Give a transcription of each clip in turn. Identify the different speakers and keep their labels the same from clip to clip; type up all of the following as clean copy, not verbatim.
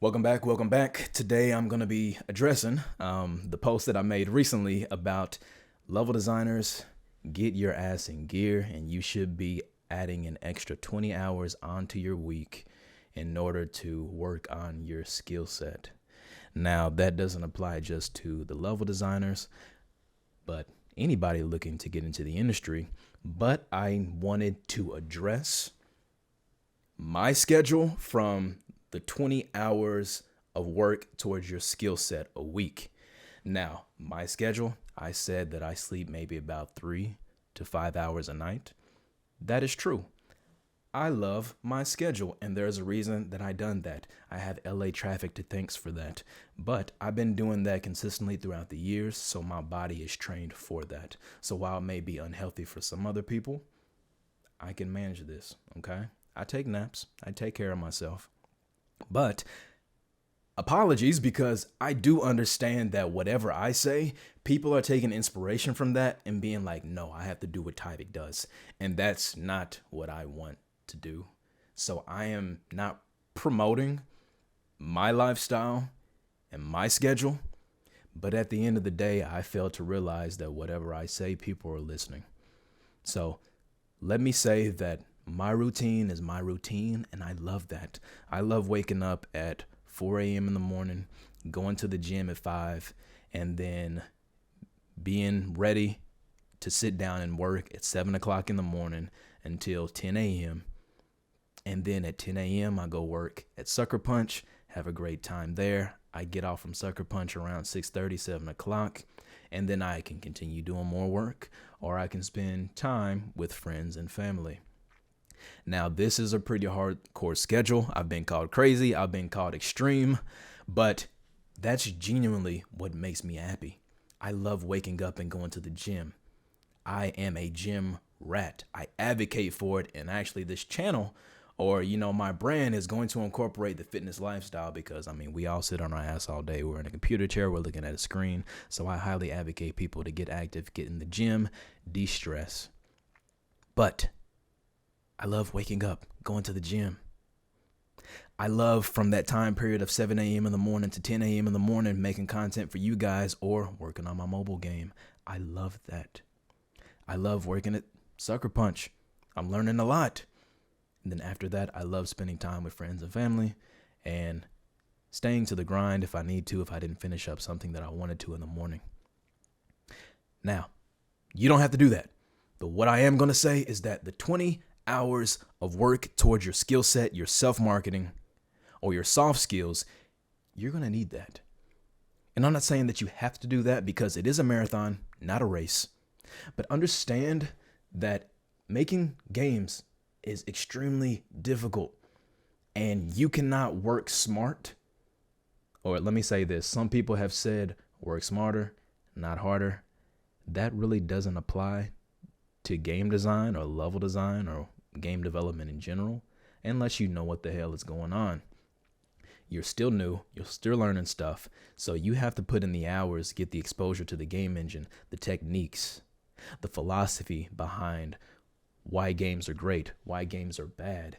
Speaker 1: Welcome back. Welcome back. Today I'm going to be addressing the post that I made recently about level designers. Get your ass in gear, and you should be adding an extra 20 hours onto your week in order to work on your skill set. Now, that doesn't apply just to the level designers, but anybody looking to get into the industry. But I wanted to address my schedule from the 20 hours of work towards your skill set a week. Now, my schedule, I said that I sleep maybe about 3 to 5 hours a night. That is true. I love my schedule, and there's a reason that I done that. I have LA traffic to thanks for that. But I've been doing that consistently throughout the years, so my body is trained for that. So while it may be unhealthy for some other people, I can manage this, okay? I take naps. I take care of myself. But apologies, because I do understand that whatever I say, people are taking inspiration from that and being like, no, I have to do what Tyvik does. And that's not what I want to do. So I am not promoting my lifestyle and my schedule. But at the end of the day, I fail to realize that whatever I say, people are listening. So let me say that my routine is my routine, and I love that. I love waking up at 4 a.m. in the morning, going to the gym at 5, and then being ready to sit down and work at 7 o'clock in the morning until 10 a.m. And then at 10 a.m., I go work at Sucker Punch, have a great time there. I get off from Sucker Punch around 6:30, 7 o'clock, and then I can continue doing more work, or I can spend time with friends and family. Now, this is a pretty hardcore schedule. I've been called crazy. I've been called extreme, but that's genuinely what makes me happy. I love waking up and going to the gym. I am a gym rat. I advocate for it. And actually this channel, or, my brand is going to incorporate the fitness lifestyle because, we all sit on our ass all day. We're in a computer chair. We're looking at a screen. So I highly advocate people to get active, get in the gym, de-stress. But I love waking up, going to the gym. I love from that time period of 7 a.m. in the morning to 10 a.m. in the morning making content for you guys or working on my mobile game. I love that. I love working at Sucker Punch. I'm learning a lot. And then after that, I love spending time with friends and family and staying to the grind if I need to, if I didn't finish up something that I wanted to in the morning. Now, you don't have to do that. But what I am going to say is that the 20 hours of work towards your skill set, your self-marketing, or your soft skills, you're going to need that. And I'm not saying that you have to do that because it is a marathon, not a race. But understand that making games is extremely difficult, and you cannot work smart. Or let me say this. Some people have said work smarter, not harder. That really doesn't apply to game design or level design or game development in general, unless you know what the hell is going on. You're still new, you're still learning stuff, so you have to put in the hours, get the exposure to the game engine, the techniques, the philosophy behind why games are great, why games are bad,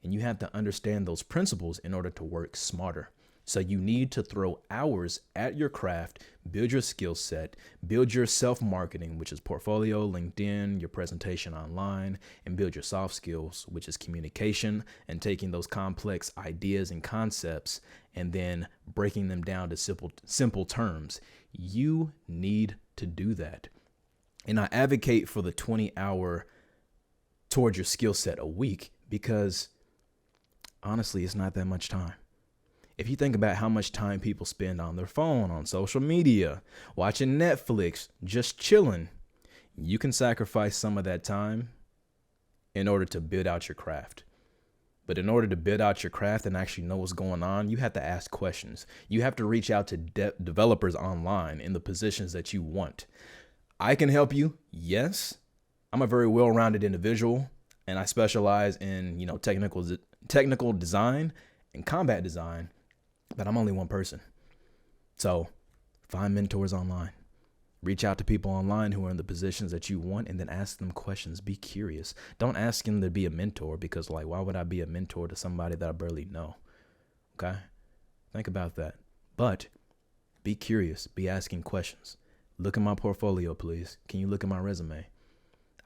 Speaker 1: and you have to understand those principles in order to work smarter. So you need to throw hours at your craft, build your skill set, build your self-marketing, which is portfolio, LinkedIn, your presentation online, and build your soft skills, which is communication and taking those complex ideas and concepts and then breaking them down to simple terms. You need to do that. And I advocate for the 20-hour towards your skill set a week because honestly, it's not that much time. If you think about how much time people spend on their phone, on social media, watching Netflix, just chilling, you can sacrifice some of that time in order to build out your craft. But in order to build out your craft and actually know what's going on, you have to ask questions. You have to reach out to developers online in the positions that you want. I can help you. Yes, I'm a very well-rounded individual, and I specialize in, technical design and combat design. But I'm only one person. So find mentors online. Reach out to people online who are in the positions that you want and then ask them questions. Be curious. Don't ask them to be a mentor because, why would I be a mentor to somebody that I barely know? Okay? Think about that. But be curious, be asking questions. Look at my portfolio, please. Can you look at my resume?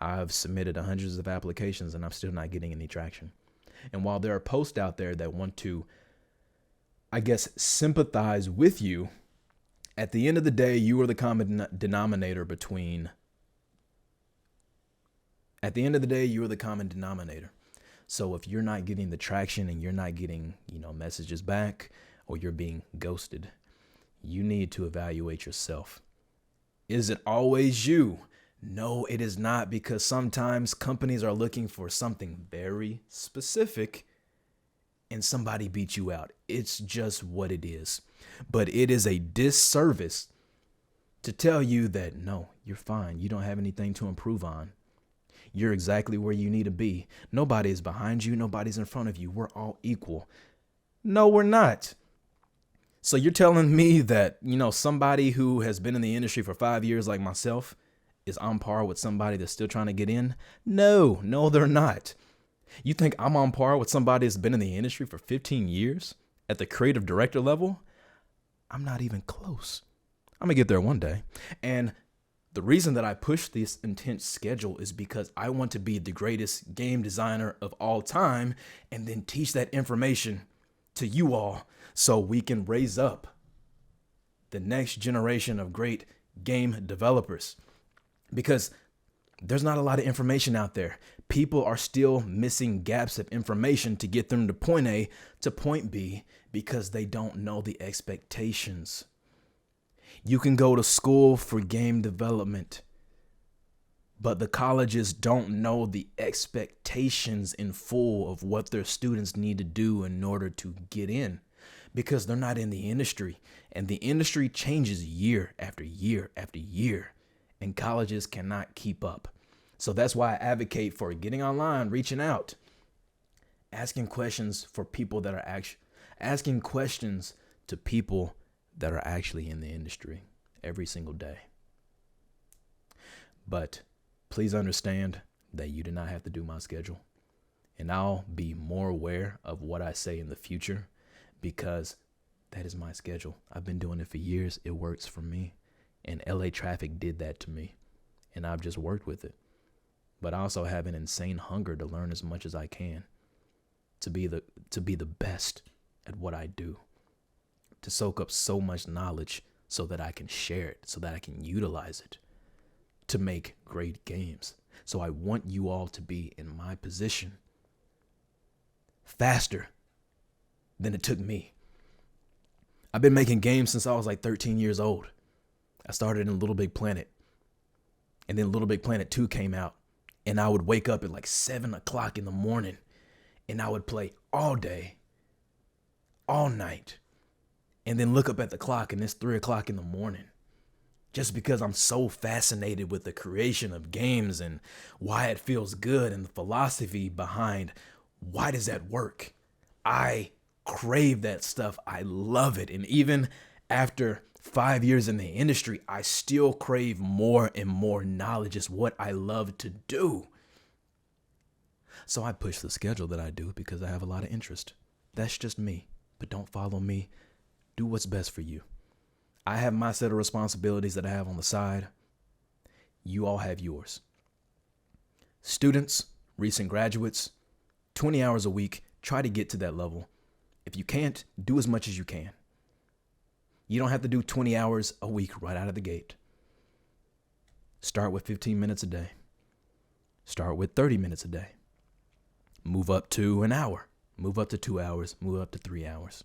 Speaker 1: I've submitted hundreds of applications and I'm still not getting any traction. And while there are posts out there that want to, I guess, sympathize with you, at the end of the day, you are the common denominator between. At the end of the day, you are the common denominator. So if you're not getting the traction and you're not getting, messages back, or you're being ghosted, you need to evaluate yourself. Is it always you? No, it is not, because sometimes companies are looking for something very specific and somebody beat you out. It's just what it is. But it is a disservice to tell you that, no, you're fine. You don't have anything to improve on. You're exactly where you need to be. Nobody is behind you. Nobody's in front of you. We're all equal. No, we're not. So you're telling me that, somebody who has been in the industry for 5 years like myself is on par with somebody that's still trying to get in? No, they're not. You think I'm on par with somebody that's been in the industry for 15 years at the creative director level? I'm not even close. I'm going to get there one day. And the reason that I push this intense schedule is because I want to be the greatest game designer of all time and then teach that information to you all so we can raise up the next generation of great game developers. Because there's not a lot of information out there. People are still missing gaps of information to get them to point A to point B because they don't know the expectations. You can go to school for game development, but the colleges don't know the expectations in full of what their students need to do in order to get in, because they're not in the industry, and the industry changes year after year after year, and colleges cannot keep up. So that's why I advocate for getting online, reaching out, asking questions for people that are asking questions to people that are actually in the industry every single day. But please understand that you do not have to do my schedule. And I'll be more aware of what I say in the future because that is my schedule. I've been doing it for years. It works for me. And LA traffic did that to me. And I've just worked with it. But I also have an insane hunger to learn as much as I can, to be the best at what I do, to soak up so much knowledge so that I can share it, so that I can utilize it to make great games. So I want you all to be in my position faster than it took me. I've been making games since I was like 13 years old. I started in Little Big Planet, and then Little Big Planet 2 came out, and I would wake up at like 7 o'clock in the morning, and I would play all day, all night, and then look up at the clock, and it's 3 o'clock in the morning, just because I'm so fascinated with the creation of games and why it feels good and the philosophy behind why does that work. I crave that stuff. I love it. And even after 5 years in the industry, I still crave more and more knowledge. It's what I love to do. So I push the schedule that I do because I have a lot of interest. That's just me. But don't follow me. Do what's best for you. I have my set of responsibilities that I have on the side. You all have yours. Students, recent graduates, 20 hours a week, try to get to that level. If you can't, do as much as you can. You don't have to do 20 hours a week right out of the gate. Start with 15 minutes a day. Start with 30 minutes a day. Move up to an hour. Move up to 2 hours. Move up to 3 hours.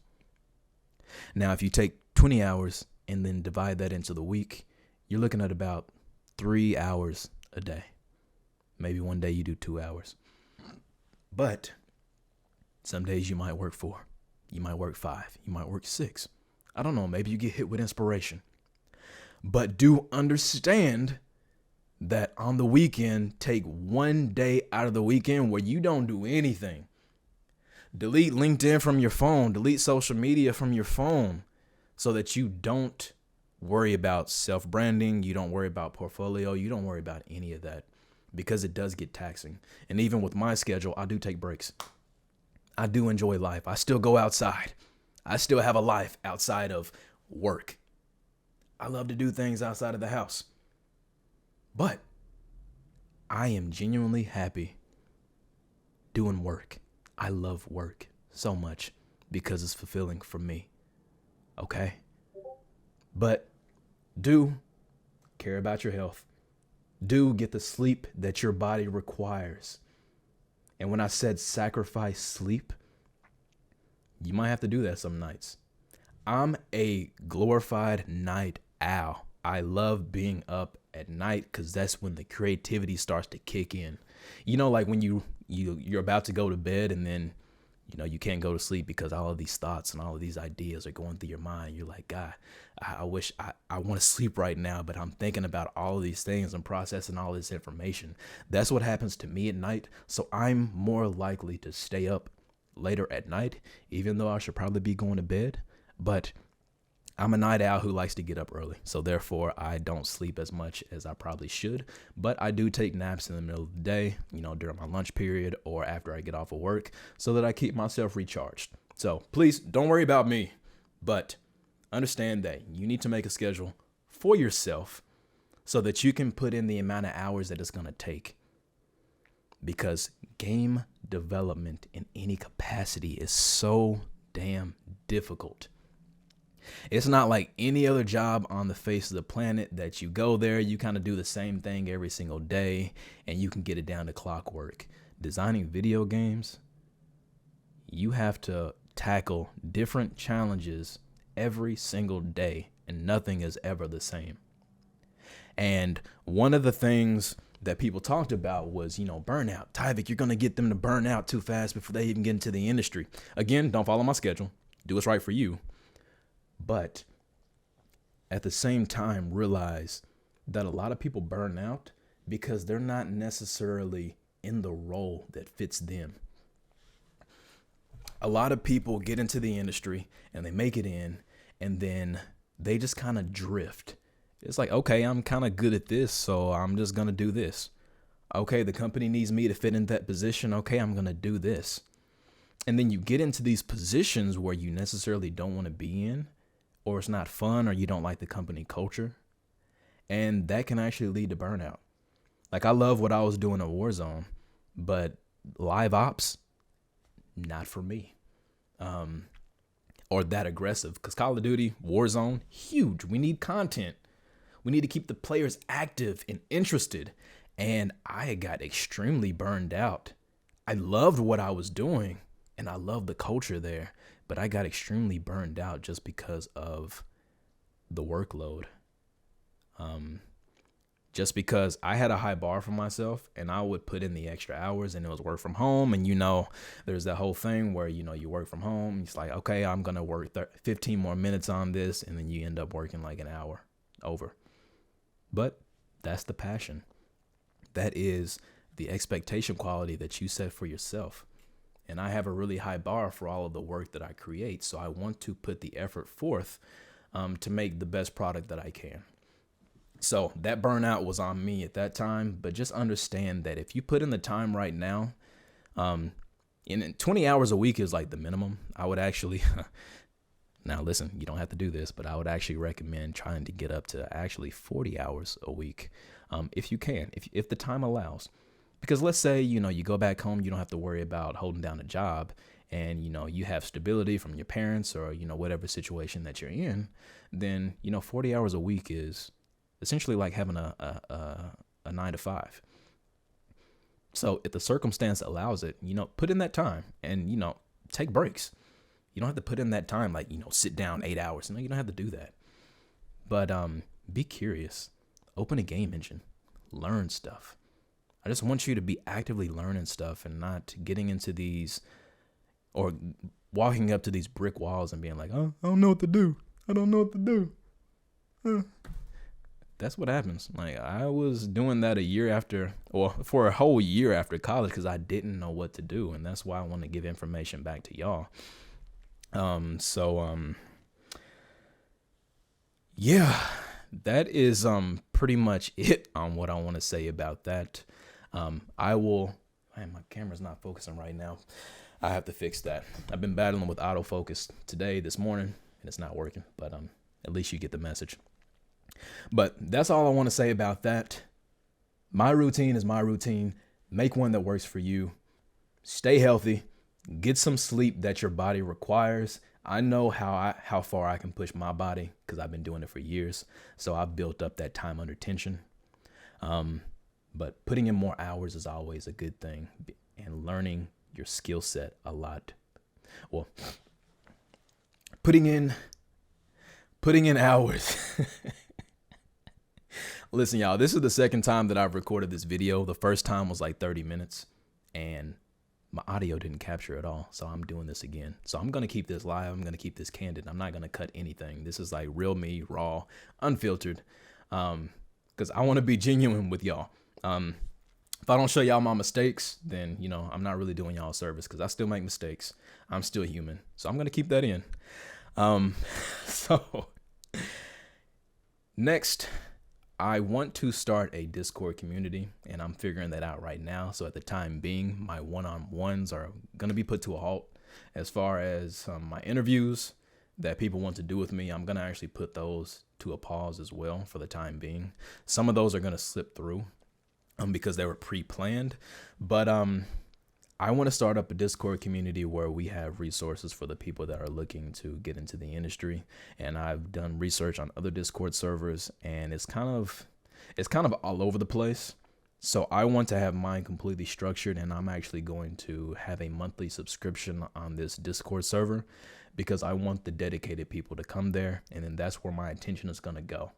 Speaker 1: Now, if you take 20 hours and then divide that into the week, you're looking at about 3 hours a day. Maybe one day you do 2 hours. But some days you might work 4. You might work 5. You might work 6. I don't know. Maybe you get hit with inspiration. But do understand that on the weekend, take one day out of the weekend where you don't do anything. Delete LinkedIn from your phone. Delete social media from your phone so that you don't worry about self-branding. You don't worry about portfolio. You don't worry about any of that because it does get taxing. And even with my schedule, I do take breaks. I do enjoy life. I still go outside. I still have a life outside of work. I love to do things outside of the house. But I am genuinely happy doing work. I love work so much because it's fulfilling for me. Okay? But do care about your health. Do get the sleep that your body requires. And when I said sacrifice sleep, you might have to do that some nights. I'm a glorified night owl. I love being up at night because that's when the creativity starts to kick in. You know, like when you're about to go to bed and then, you know, you can't go to sleep because all of these thoughts and all of these ideas are going through your mind. You're like, God, I wish I want to sleep right now, but I'm thinking about all of these things and processing all this information. That's what happens to me at night. So I'm more likely to stay up later at night, even though I should probably be going to bed. But I'm a night owl who likes to get up early. So therefore, I don't sleep as much as I probably should. But I do take naps in the middle of the day, you know, during my lunch period or after I get off of work so that I keep myself recharged. So please don't worry about me, but understand that you need to make a schedule for yourself so that you can put in the amount of hours that it's going to take. Because game development in any capacity is so damn difficult. It's not like any other job on the face of the planet that you go there, you kind of do the same thing every single day, and you can get it down to clockwork. Designing video games, you have to tackle different challenges every single day, and nothing is ever the same. And one of the things that people talked about was, you know, burnout. Tyvik, you're going to get them to burn out too fast before they even get into the industry. Again, don't follow my schedule. Do what's right for you. But at the same time, realize that a lot of people burn out because they're not necessarily in the role that fits them. A lot of people get into the industry and they make it in, and then they just kind of drift. It's like, okay, I'm kind of good at this, so I'm just going to do this. Okay, the company needs me to fit in that position. Okay, I'm going to do this. And then you get into these positions where you necessarily don't want to be in, or it's not fun, or you don't like the company culture. And that can actually lead to burnout. Like, I love what I was doing at Warzone, but live ops, not for me. Or that aggressive, because Call of Duty, Warzone, huge. We need content. We need to keep the players active and interested. And I got extremely burned out. I loved what I was doing, and I loved the culture there, but I got extremely burned out just because of the workload. Just because I had a high bar for myself, and I would put in the extra hours, and it was work from home. And, you know, there's that whole thing where, you know, you work from home. It's like, okay, I'm going to work 15 more minutes on this. And then you end up working like an hour over. But that's the passion. That is the expectation quality that you set for yourself. And I have a really high bar for all of the work that I create. So I want to put the effort forth to make the best product that I can. So that burnout was on me at that time. But just understand that if you put in the time right now, in 20 hours a week is like the minimum. I would actually, now listen, you don't have to do this, but I would actually recommend trying to get up to actually 40 hours a week if you can, if the time allows. Because let's say, you know, you go back home, you don't have to worry about holding down a job, and, you know, you have stability from your parents or, you know, whatever situation that you're in, then, you know, 40 hours a week is essentially like having a 9 to 5. So if the circumstance allows it, you know, put in that time and, you know, take breaks. You don't have to put in that time, like, you know, sit down 8 hours. No, you don't have to do that. But be curious. Open a game engine. Learn stuff. I just want you to be actively learning stuff and not getting into these or walking up to these brick walls and being like, oh, I don't know what to do. I don't know what to do. That's what happens. Like, I was doing that a year after, or for a whole year after college, because I didn't know what to do. And that's why I want to give information back to y'all. Yeah, that is pretty much it on what I want to say about that. Man, my camera's not focusing right now. I have to fix that. I've been battling with autofocus this morning, and it's not working, but at least you get the message. But that's all I want to say about that. My routine is my routine. Make one that works for you. Stay healthy. Get some sleep that your body requires. I know how far I can push my body because I've been doing it for years. So I've built up that time under tension. But putting in more hours is always a good thing, and learning your skill set a lot. Well, putting in hours. Listen, y'all, this is the second time that I've recorded this video. The first time was like 30 minutes and my audio didn't capture at all. So I'm doing this again. So I'm going to keep this live. I'm going to keep this candid. I'm not going to cut anything. This is like real me, raw, unfiltered. Because I want to be genuine with y'all. If I don't show y'all my mistakes, then, I'm not really doing y'all a service because I still make mistakes. I'm still human. So I'm going to keep that in. So next, I want to start a Discord community, and I'm figuring that out right now. So at the time being, my one-on-ones are going to be put to a halt. As far as my interviews that people want to do with me, I'm going to actually put those to a pause as well for the time being. Some of those are going to slip through because they were pre-planned. But I want to start up a Discord community where we have resources for the people that are looking to get into the industry. And I've done research on other Discord servers, and it's kind of all over the place. So I want to have mine completely structured, and I'm actually going to have a monthly subscription on this Discord server because I want the dedicated people to come there, and then that's where my attention is going to go.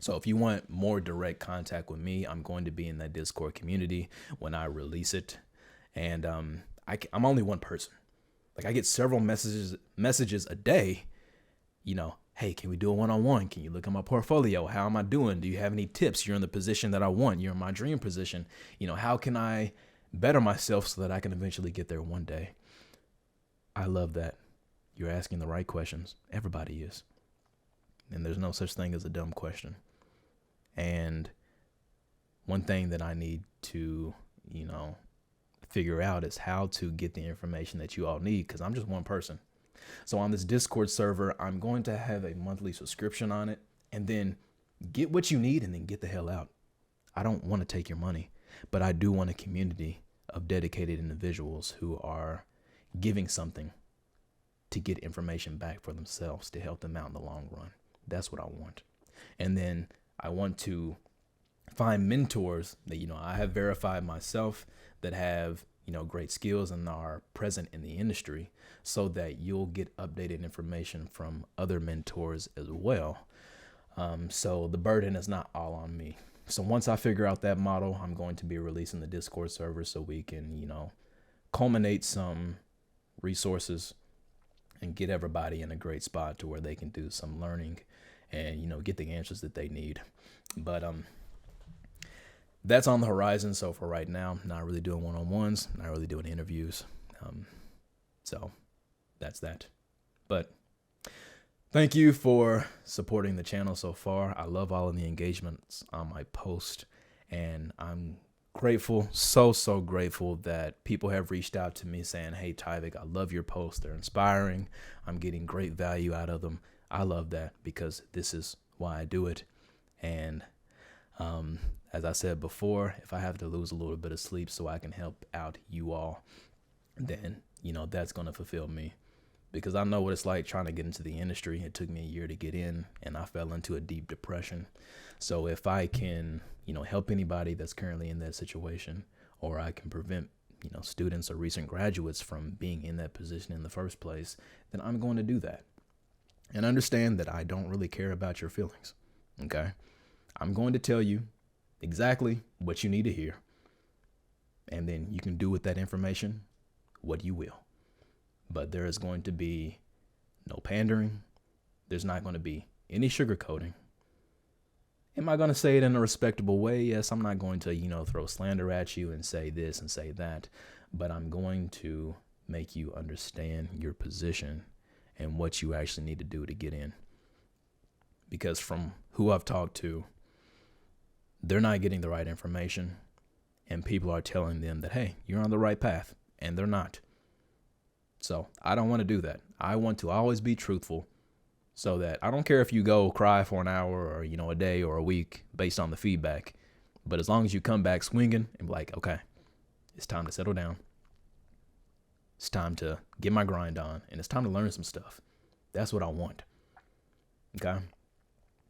Speaker 1: So if you want more direct contact with me, I'm going to be in that Discord community when I release it. And I'm only one person. Like, I get several messages a day, hey, can we do a one-on-one? Can you look at my portfolio? How am I doing? Do you have any tips? You're in the position that I want. You're in my dream position. How can I better myself so that I can eventually get there one day? I love that. You're asking the right questions. Everybody is. And there's no such thing as a dumb question. And one thing that I need to, figure out is how to get the information that you all need, because I'm just one person. So on this Discord server, I'm going to have a monthly subscription on it, and then get what you need and then get the hell out. I don't want to take your money, but I do want a community of dedicated individuals who are giving something to get information back for themselves to help them out in the long run. That's what I want. And then I want to find mentors that, I have verified myself that have, great skills and are present in the industry, so that you'll get updated information from other mentors as well. So the burden is not all on me. So once I figure out that model, I'm going to be releasing the Discord server so we can, culminate some resources and get everybody in a great spot to where they can do some learning and, get the answers that they need. But that's on the horizon. So for right now, not really doing one-on-ones, not really doing interviews. So that's that. But thank you for supporting the channel so far. I love all of the engagements on my post, and I'm grateful, so grateful that people have reached out to me saying, hey, Tyvik, I love your posts. They're inspiring. I'm getting great value out of them. I love that because this is why I do it. And as I said before, if I have to lose a little bit of sleep so I can help out you all, then, that's going to fulfill me, because I know what it's like trying to get into the industry. It took me a year to get in, and I fell into a deep depression. So if I can, help anybody that's currently in that situation, or I can prevent, students or recent graduates from being in that position in the first place, then I'm going to do that. And understand that I don't really care about your feelings. Okay? I'm going to tell you exactly what you need to hear, and then you can do with that information what you will. But there is going to be no pandering. There's not going to be any sugarcoating. Am I going to say it in a respectable way? Yes, I'm not going to, throw slander at you and say this and say that, but I'm going to make you understand your position and what you actually need to do to get in. Because from who I've talked to, they're not getting the right information, and people are telling them that, hey, you're on the right path, and they're not. So I don't want to do that. I want to always be truthful, so that I don't care if you go cry for an hour or, a day or a week based on the feedback. But as long as you come back swinging and be like, okay, it's time to settle down. It's time to get my grind on, and it's time to learn some stuff. That's what I want. Okay?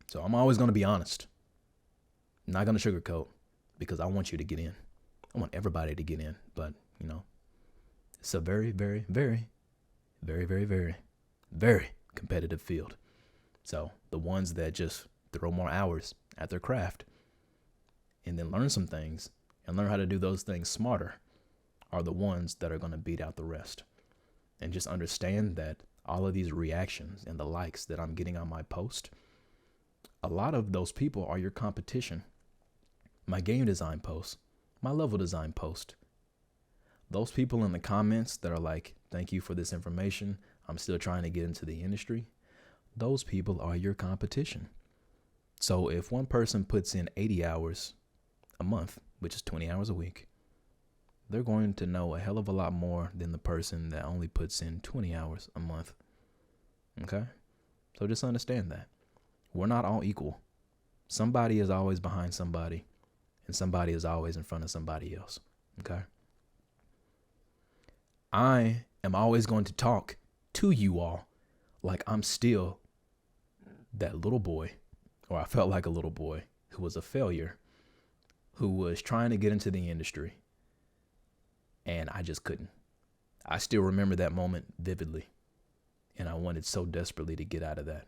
Speaker 1: So I'm always going to be honest. I'm not going to sugarcoat, because I want you to get in. I want everybody to get in. But, it's a very, very, very, very, very, very, very competitive field. So the ones that just throw more hours at their craft and then learn some things and learn how to do those things smarter are the ones that are going to beat out the rest. And just understand that all of these reactions and the likes that I'm getting on my post, a lot of those people are your competition. My game design post, my level design post. Those people in the comments that are like, thank you for this information, I'm still trying to get into the industry. Those people are your competition. So if one person puts in 80 hours a month, which is 20 hours a week, they're going to know a hell of a lot more than the person that only puts in 20 hours a month. Okay? So just understand that. We're not all equal. Somebody is always behind somebody, and somebody is always in front of somebody else. Okay? I am always going to talk to you all like I'm still that little boy, or I felt like a little boy who was a failure, who was trying to get into the industry, and I just couldn't. I still remember that moment vividly, and I wanted so desperately to get out of that.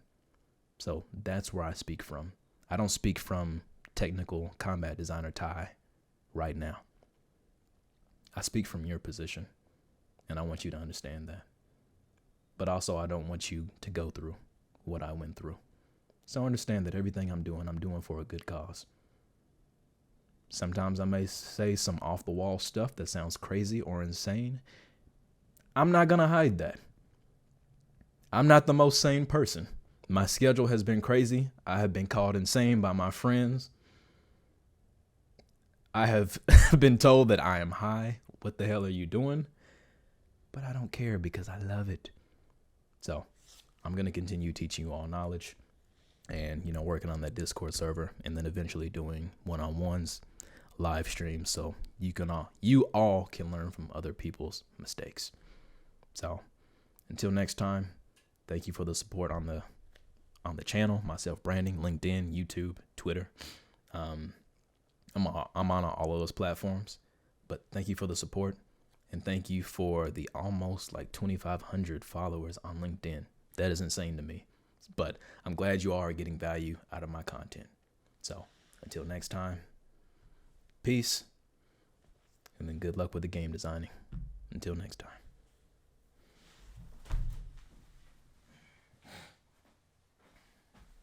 Speaker 1: So that's where I speak from. I don't speak from technical combat designer Ty right now. I speak from your position, and I want you to understand that. But also, I don't want you to go through what I went through. So understand that everything I'm doing for a good cause. Sometimes I may say some off-the-wall stuff that sounds crazy or insane. I'm not going to hide that. I'm not the most sane person. My schedule has been crazy. I have been called insane by my friends. I have been told that I am high. What the hell are you doing? But I don't care, because I love it. So I'm going to continue teaching you all knowledge and, working on that Discord server, and then eventually doing one-on-ones, live streams, so you all can learn from other people's mistakes. So until next time, thank you for the support on the channel, my self-branding, LinkedIn, YouTube, Twitter. I'm on all of those platforms, but thank you for the support. And thank you for the almost 2,500 followers on LinkedIn. That is insane to me. But I'm glad you all are getting value out of my content. So until next time, peace. And then good luck with the game designing. Until next time.